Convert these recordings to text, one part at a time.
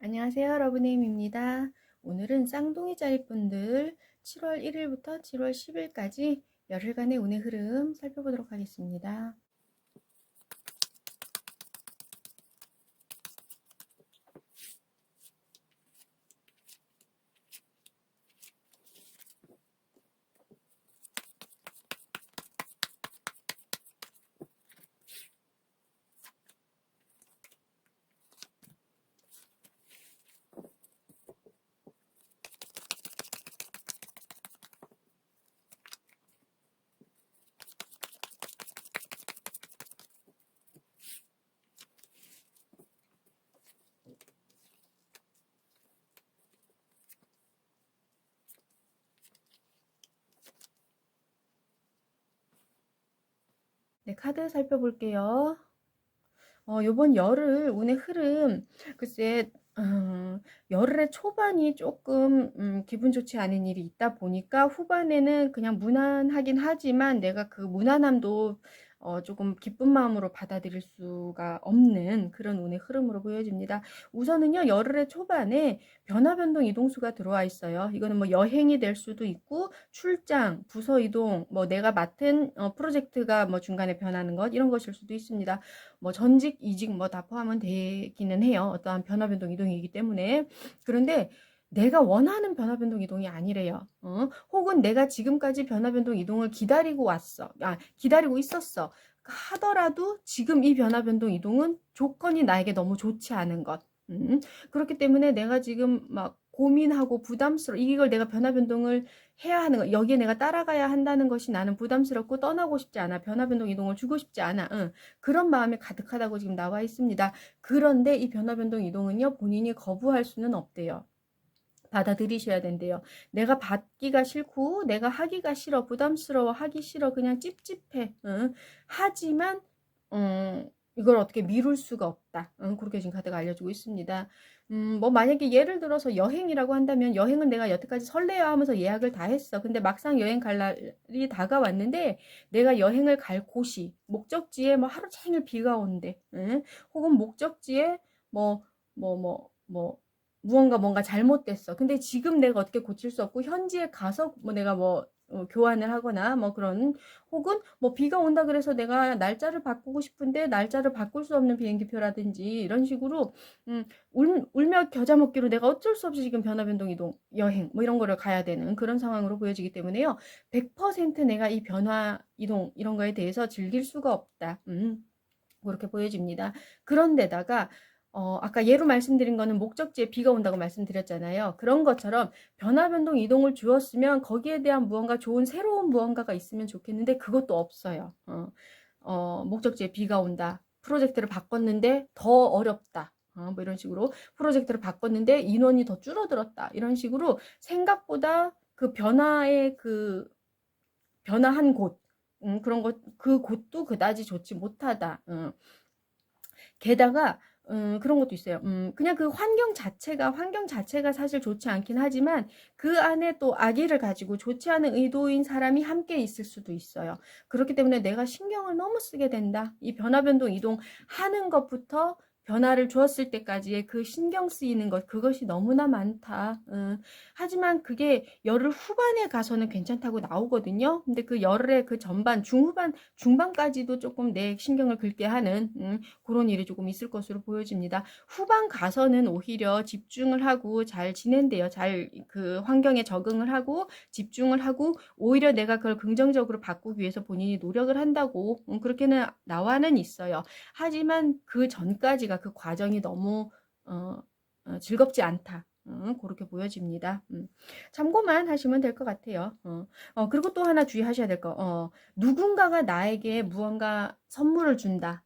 안녕하세요. 러브네임입니다. 오늘은 쌍둥이 자리분들 7월 1일부터 7월 10일까지 열흘간의 운의 흐름 살펴보도록 하겠습니다. 네, 카드 살펴볼게요. 요번 열흘 운의 흐름, 글쎄, 열흘의 초반이 조금 기분 좋지 않은 일이 있다 보니까 후반에는 그냥 무난하긴 하지만 내가 그 무난함도 조금 기쁜 마음으로 받아들일 수가 없는 그런 운의 흐름으로 보여집니다. 우선은요, 열흘의 초반에 변화 변동 이동수가 들어와 있어요. 이거는 뭐 여행이 될 수도 있고 출장, 부서 이동, 뭐 내가 맡은 프로젝트가 뭐 중간에 변하는 것 이런 것일 수도 있습니다. 뭐 전직, 이직 뭐 다 포함은 되기는 해요. 어떠한 변화 변동 이동이기 때문에. 그런데 내가 원하는 변화 변동 이동이 아니래요. 혹은 내가 지금까지 변화 변동 이동을 기다리고 기다리고 있었어. 하더라도 지금 이 변화 변동 이동은 조건이 나에게 너무 좋지 않은 것. 그렇기 때문에 내가 지금 막 고민하고 이걸 내가 변화 변동을 해야 하는 거, 여기에 내가 따라가야 한다는 것이 나는 부담스럽고 떠나고 싶지 않아. 변화 변동 이동을 주고 싶지 않아. 그런 마음이 가득하다고 지금 나와 있습니다. 그런데 이 변화 변동 이동은요, 본인이 거부할 수는 없대요. 받아들이셔야 된대요. 내가 받기가 싫고 내가 하기가 싫어, 부담스러워, 하기 싫어, 그냥 찝찝해. 하지만 이걸 어떻게 미룰 수가 없다. 그렇게 지금 카드가 알려주고 있습니다. 뭐 만약에 예를 들어서 여행이라고 한다면 여행은 내가 여태까지 설레어 하면서 예약을 다 했어. 근데 막상 여행 갈 날이 다가왔는데 내가 여행을 갈 곳이 목적지에 뭐 하루 종일 비가 온대. 혹은 목적지에 뭐 뭔가 잘못됐어. 근데 지금 내가 어떻게 고칠 수 없고 현지에 가서 뭐 내가 교환을 하거나 뭐 그런, 혹은 뭐 비가 온다 그래서 내가 날짜를 바꾸고 싶은데 날짜를 바꿀 수 없는 비행기표라든지 이런 식으로 울며 겨자 먹기로 내가 어쩔 수 없이 지금 변화 변동 이동 여행 뭐 이런 거를 가야 되는 그런 상황으로 보여지기 때문에요. 100% 내가 이 변화 이동 이런 거에 대해서 즐길 수가 없다. 그렇게 보여집니다. 그런데다가 아까 예로 말씀드린 거는 목적지에 비가 온다고 말씀드렸잖아요. 그런 것처럼 변화 변동 이동을 주었으면 거기에 대한 무언가 좋은 새로운 무언가가 있으면 좋겠는데 그것도 없어요. 목적지에 비가 온다. 프로젝트를 바꿨는데 더 어렵다. 뭐 이런 식으로 프로젝트를 바꿨는데 인원이 더 줄어들었다. 이런 식으로 생각보다 그 변화한 곳, 그런 것, 그 곳도 그다지 좋지 못하다. 게다가 그런 것도 있어요. 그냥 그 환경 자체가 사실 좋지 않긴 하지만 그 안에 또 악의를 가지고 좋지 않은 의도인 사람이 함께 있을 수도 있어요. 그렇기 때문에 내가 신경을 너무 쓰게 된다. 이 변화 변동 이동 하는 것부터 변화를 주었을 때까지의 그 신경 쓰이는 것, 그것이 너무나 많다. 하지만 그게 열흘 후반에 가서는 괜찮다고 나오거든요. 근데 그 열흘의 그 전반, 중반까지도 조금 내 신경을 긁게 하는 그런 일이 조금 있을 것으로 보여집니다. 후반 가서는 오히려 집중을 하고 잘 지낸대요. 잘 그 환경에 적응을 하고 집중을 하고 오히려 내가 그걸 긍정적으로 바꾸기 위해서 본인이 노력을 한다고 그렇게는 나와는 있어요. 하지만 그 전까지가 그 과정이 너무 즐겁지 않다. 그렇게 보여집니다. 참고만 하시면 될 것 같아요. 그리고 또 하나 주의하셔야 될 거, 누군가가 나에게 무언가 선물을 준다.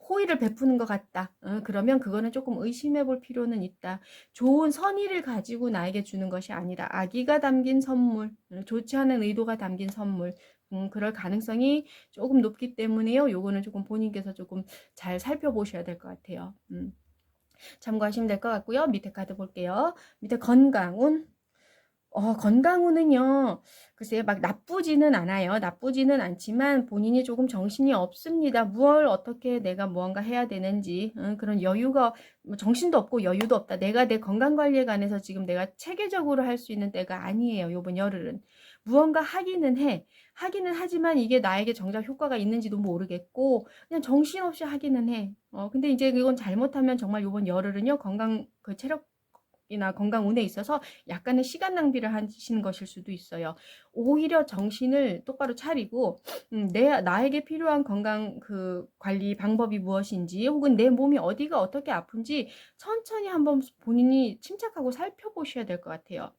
호의를 베푸는 것 같다. 그러면 그거는 조금 의심해 볼 필요는 있다. 좋은 선의를 가지고 나에게 주는 것이 아니라 악의가 담긴 선물, 좋지 않은 의도가 담긴 선물, 그럴 가능성이 조금 높기 때문에요. 요거는 조금 본인께서 조금 잘 살펴보셔야 될 것 같아요. 참고하시면 될 것 같고요. 밑에 카드 볼게요. 밑에 건강운. 건강운은요, 글쎄, 막 나쁘지는 않아요. 나쁘지는 않지만 본인이 조금 정신이 없습니다. 무얼 어떻게 내가 무언가 해야 되는지, 그런 여유가, 뭐 정신도 없고 여유도 없다. 내가 내 건강 관리에 관해서 지금 내가 체계적으로 할 수 있는 때가 아니에요. 요번 열흘은. 무언가 하기는 해. 하기는 하지만 이게 나에게 정작 효과가 있는지도 모르겠고, 그냥 정신없이 하기는 해. 근데 이제 이건 잘못하면 정말 요번 열흘은요, 그 체력, 이나 건강운에 있어서 약간의 시간 낭비를 하시는 것일 수도 있어요. 오히려 정신을 똑바로 차리고 나에게 필요한 건강 그 관리 방법이 무엇인지 혹은 내 몸이 어디가 어떻게 아픈지 천천히 한번 본인이 침착하고 살펴보셔야 될 것 같아요.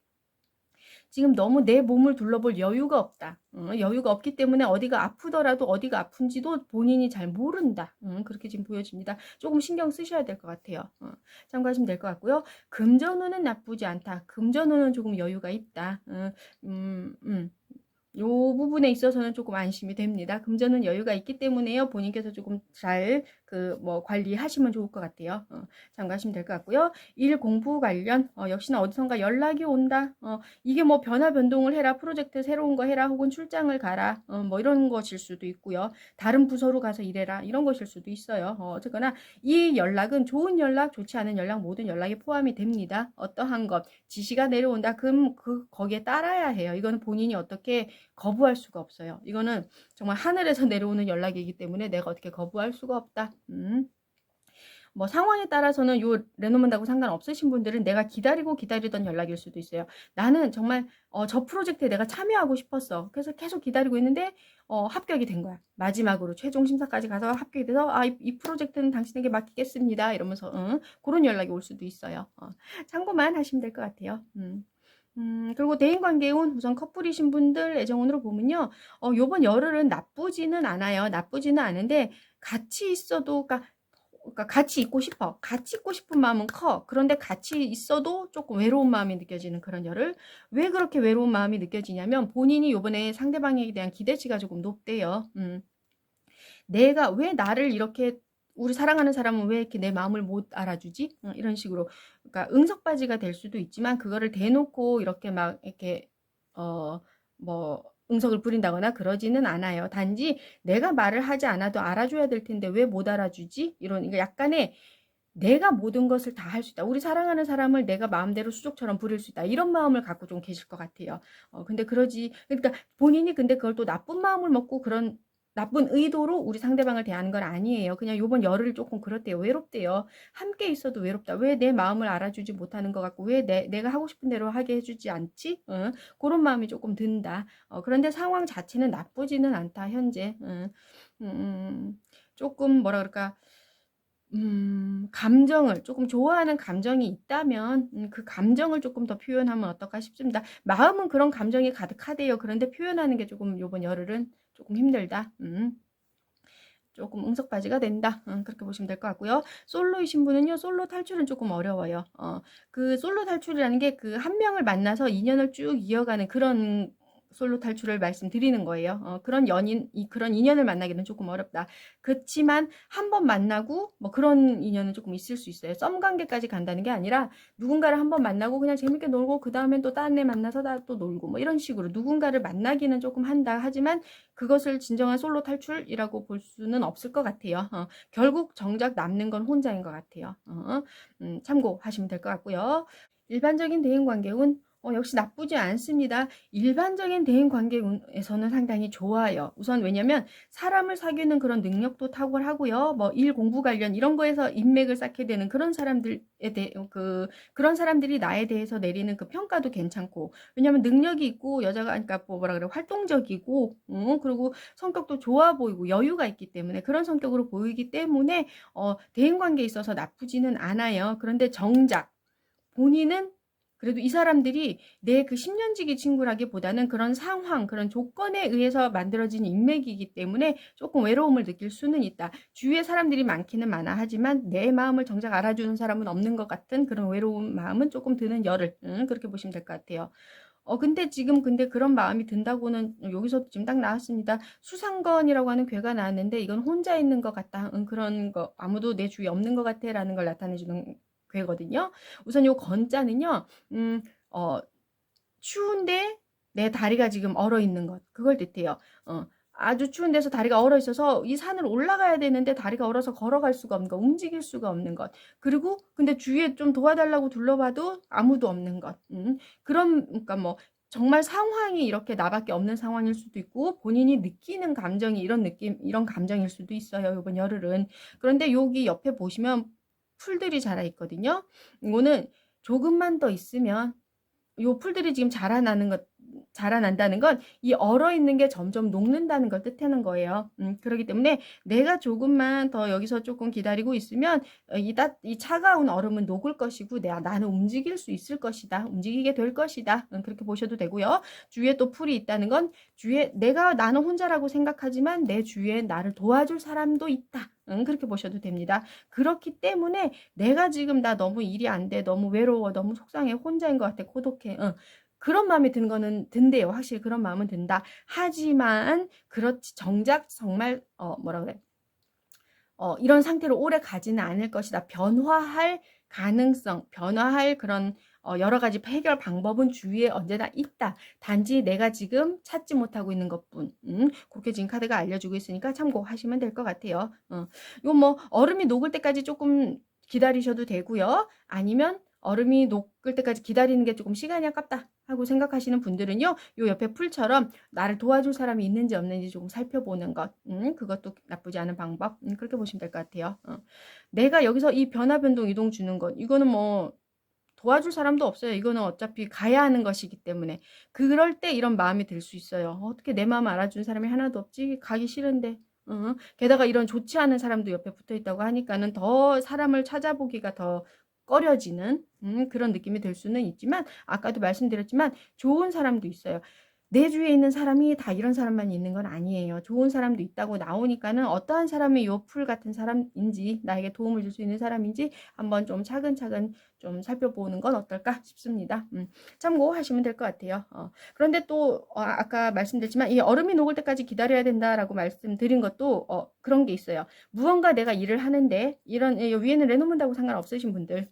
지금 너무 내 몸을 둘러볼 여유가 없다. 여유가 없기 때문에 어디가 아프더라도 어디가 아픈지도 본인이 잘 모른다. 그렇게 지금 보여집니다. 조금 신경 쓰셔야 될 것 같아요. 참고하시면 될 것 같고요. 금전운은 나쁘지 않다. 금전운은 조금 여유가 있다. 요 부분에 있어서는 조금 안심이 됩니다. 금전은 여유가 있기 때문에요. 본인께서 조금 잘 관리하시면 좋을 것 같아요. 참고하시면 될 것 같고요. 일 공부 관련 역시나 어디선가 연락이 온다. 이게 뭐 변화 변동을 해라, 프로젝트 새로운 거 해라, 혹은 출장을 가라, 뭐 이런 것일 수도 있고요. 다른 부서로 가서 일해라, 이런 것일 수도 있어요. 어쨌거나 이 연락은 좋은 연락, 좋지 않은 연락, 모든 연락이 포함이 됩니다. 어떠한 것 지시가 내려온다. 그럼 거기에 따라야 해요. 이거는 본인이 어떻게 거부할 수가 없어요. 이거는 정말 하늘에서 내려오는 연락이기 때문에 내가 어떻게 거부할 수가 없다. 뭐 상황에 따라서는 요 레노먼다고 상관없으신 분들은 내가 기다리던 연락일 수도 있어요. 나는 정말 저 프로젝트에 내가 참여하고 싶었어. 그래서 계속 기다리고 있는데 합격이 된 거야. 마지막으로 최종 심사까지 가서 합격이 돼서 이 프로젝트는 당신에게 맡기겠습니다. 이러면서 그런 연락이 올 수도 있어요. 참고만 하시면 될 것 같아요. 그리고 대인관계운 우선 커플이신 분들 애정운으로 보면요. 요번 열흘은 나쁘지는 않아요. 나쁘지는 않은데 같이 있어도 그러니까 같이 있고 싶어. 같이 있고 싶은 마음은 커. 그런데 같이 있어도 조금 외로운 마음이 느껴지는 그런 열흘. 왜 그렇게 외로운 마음이 느껴지냐면 본인이 요번에 상대방에 대한 기대치가 조금 높대요. 내가 왜 나를 이렇게 우리 사랑하는 사람은 왜 이렇게 내 마음을 못 알아주지? 이런 식으로. 그러니까 응석바지가 될 수도 있지만 그거를 대놓고 이렇게 막 이렇게 뭐 응석을 부린다거나 그러지는 않아요. 단지 내가 말을 하지 않아도 알아줘야 될 텐데 왜 못 알아주지? 이런 약간의 내가 모든 것을 다 할 수 있다. 우리 사랑하는 사람을 내가 마음대로 수족처럼 부릴 수 있다. 이런 마음을 갖고 좀 계실 것 같아요. 근데 그러니까 본인이 근데 그걸 또 나쁜 마음을 먹고 그런 나쁜 의도로 우리 상대방을 대하는 건 아니에요. 그냥 요번 열흘 조금 그렇대요. 외롭대요. 함께 있어도 외롭다. 왜 내 마음을 알아주지 못하는 것 같고 왜 내가 하고 싶은 대로 하게 해주지 않지? 그런 마음이 조금 든다. 그런데 상황 자체는 나쁘지는 않다. 현재. 조금 뭐라 그럴까? 감정을 조금 좋아하는 감정이 있다면 그 감정을 조금 더 표현하면 어떨까 싶습니다. 마음은 그런 감정이 가득하대요. 그런데 표현하는 게 조금 요번 열흘은 조금 힘들다. 조금 응석바지가 된다. 그렇게 보시면 될 것 같고요. 솔로이신 분은요, 솔로 탈출은 조금 어려워요. 그 솔로 탈출이라는 게 그 한 명을 만나서 인연을 쭉 이어가는 그런 솔로 탈출을 말씀드리는 거예요. 그런 인연을 만나기는 조금 어렵다. 그렇지만 한 번 만나고 뭐 그런 인연은 조금 있을 수 있어요. 썸 관계까지 간다는 게 아니라 누군가를 한 번 만나고 그냥 재밌게 놀고 그 다음엔 또 다른 애 만나서 또 놀고 뭐 이런 식으로 누군가를 만나기는 조금 한다. 하지만 그것을 진정한 솔로 탈출이라고 볼 수는 없을 것 같아요. 결국 정작 남는 건 혼자인 것 같아요. 참고하시면 될 것 같고요. 일반적인 대인관계운 역시 나쁘지 않습니다. 일반적인 대인관계에서는 상당히 좋아요. 우선 왜냐면 사람을 사귀는 그런 능력도 탁월하고요. 뭐 일 공부 관련 이런 거에서 인맥을 쌓게 되는 그런 그런 사람들이 나에 대해서 내리는 그 평가도 괜찮고 왜냐면 능력이 있고 여자가 그러니까 뭐라 그래 활동적이고 그리고 성격도 좋아 보이고 여유가 있기 때문에 그런 성격으로 보이기 때문에 대인관계에 있어서 나쁘지는 않아요. 그런데 정작 본인은 그래도 이 사람들이 내 그 10년지기 친구라기보다는 그런 상황, 그런 조건에 의해서 만들어진 인맥이기 때문에 조금 외로움을 느낄 수는 있다. 주위에 사람들이 많기는 많아 하지만 내 마음을 정작 알아주는 사람은 없는 것 같은 그런 외로운 마음은 조금 드는 열흘. 그렇게 보시면 될 것 같아요. 근데 그런 마음이 든다고는 여기서 지금 딱 나왔습니다. 수상건이라고 하는 괴가 나왔는데 이건 혼자 있는 것 같다. 그런 거 아무도 내 주위에 없는 것 같아 라는 걸 나타내주는 괴거든요. 우선 요 건자는요. 어, 추운데 내 다리가 지금 얼어 있는 것. 그걸 뜻해요. 아주 추운 데서 다리가 얼어 있어서 이 산을 올라가야 되는데 다리가 얼어서 걸어갈 수가 없는 것, 움직일 수가 없는 것. 그리고 근데 주위에 좀 도와달라고 둘러봐도 아무도 없는 것. 그런 그러니까 뭐 정말 상황이 이렇게 나밖에 없는 상황일 수도 있고 본인이 느끼는 감정이 이런 느낌, 이런 감정일 수도 있어요. 이번 열흘은. 그런데 여기 옆에 보시면 풀들이 자라 있거든요. 이거는 조금만 더 있으면 요 풀들이 지금 자라난다는 건 이 얼어 있는 게 점점 녹는다는 걸 뜻하는 거예요. 그렇기 때문에 내가 조금만 더 여기서 조금 기다리고 있으면 이 차가운 얼음은 녹을 것이고 나는 움직일 수 있을 것이다. 움직이게 될 것이다. 그렇게 보셔도 되고요. 주위에 또 풀이 있다는 건 주위에 나는 혼자라고 생각하지만 내 주위에 나를 도와줄 사람도 있다. 그렇게 보셔도 됩니다. 그렇기 때문에 내가 지금 나 너무 일이 안 돼, 너무 외로워, 너무 속상해, 혼자인 것 같아, 고독해. 그런 마음이 든대요. 확실히 그런 마음은 든다. 하지만 그렇지 정작 정말 뭐라 그래? 이런 상태로 오래 가지는 않을 것이다. 변화할 가능성, 변화할 그런 여러 가지 해결 방법은 주위에 언제나 있다. 단지 내가 지금 찾지 못하고 있는 것뿐. 그렇게 지금 카드가 알려주고 있으니까 참고하시면 될 것 같아요. 이거 뭐 얼음이 녹을 때까지 조금 기다리셔도 되고요. 아니면 얼음이 녹을 때까지 기다리는 게 조금 시간이 아깝다 하고 생각하시는 분들은요. 요 옆에 풀처럼 나를 도와줄 사람이 있는지 없는지 조금 살펴보는 것. 그것도 나쁘지 않은 방법. 그렇게 보시면 될 것 같아요. 내가 여기서 이 변화, 변동, 이동 주는 것. 이거는 뭐 도와줄 사람도 없어요. 이거는 어차피 가야 하는 것이기 때문에. 그럴 때 이런 마음이 들 수 있어요. 어떻게 내 마음 알아주는 사람이 하나도 없지? 가기 싫은데. 게다가 이런 좋지 않은 사람도 옆에 붙어 있다고 하니까는 더 사람을 찾아보기가 더 꺼려지는 그런 느낌이 들 수는 있지만 아까도 말씀드렸지만 좋은 사람도 있어요. 내 주위에 있는 사람이 다 이런 사람만 있는 건 아니에요. 좋은 사람도 있다고 나오니까는 어떠한 사람이 요 풀 같은 사람인지 나에게 도움을 줄 수 있는 사람인지 한번 좀 차근차근 좀 살펴보는 건 어떨까 싶습니다. 참고하시면 될 것 같아요. 그런데 또 아까 말씀드렸지만 이 얼음이 녹을 때까지 기다려야 된다라고 말씀드린 것도 그런 게 있어요. 무언가 내가 일을 하는데 이런 위에는 레노문다고 상관없으신 분들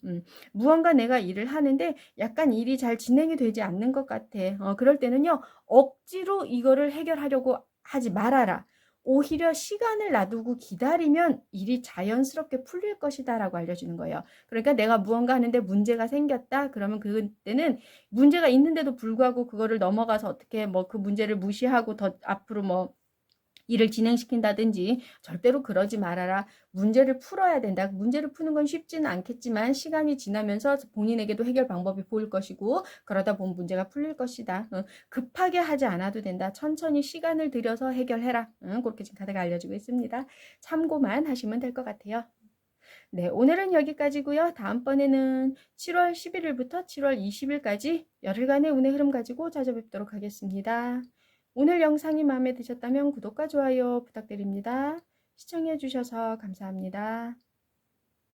무언가 내가 일을 하는데 약간 일이 잘 진행이 되지 않는 것 같아. 그럴 때는요. 억지로 이거를 해결하려고 하지 말아라. 오히려 시간을 놔두고 기다리면 일이 자연스럽게 풀릴 것이다 라고 알려주는 거예요. 그러니까 내가 무언가 하는데 문제가 생겼다. 그러면 그때는 문제가 있는데도 불구하고 그거를 넘어가서 어떻게 뭐 그 문제를 무시하고 더 앞으로 뭐 일을 진행시킨다든지 절대로 그러지 말아라. 문제를 풀어야 된다. 문제를 푸는 건 쉽지는 않겠지만 시간이 지나면서 본인에게도 해결 방법이 보일 것이고 그러다 보면 문제가 풀릴 것이다. 급하게 하지 않아도 된다. 천천히 시간을 들여서 해결해라. 그렇게 지금 카드가 알려주고 있습니다. 참고만 하시면 될 것 같아요. 네, 오늘은 여기까지고요. 다음번에는 7월 11일부터 7월 20일까지 열흘간의 운의 흐름 가지고 찾아뵙도록 하겠습니다. 오늘 영상이 마음에 드셨다면 구독과 좋아요 부탁드립니다. 시청해 주셔서 감사합니다.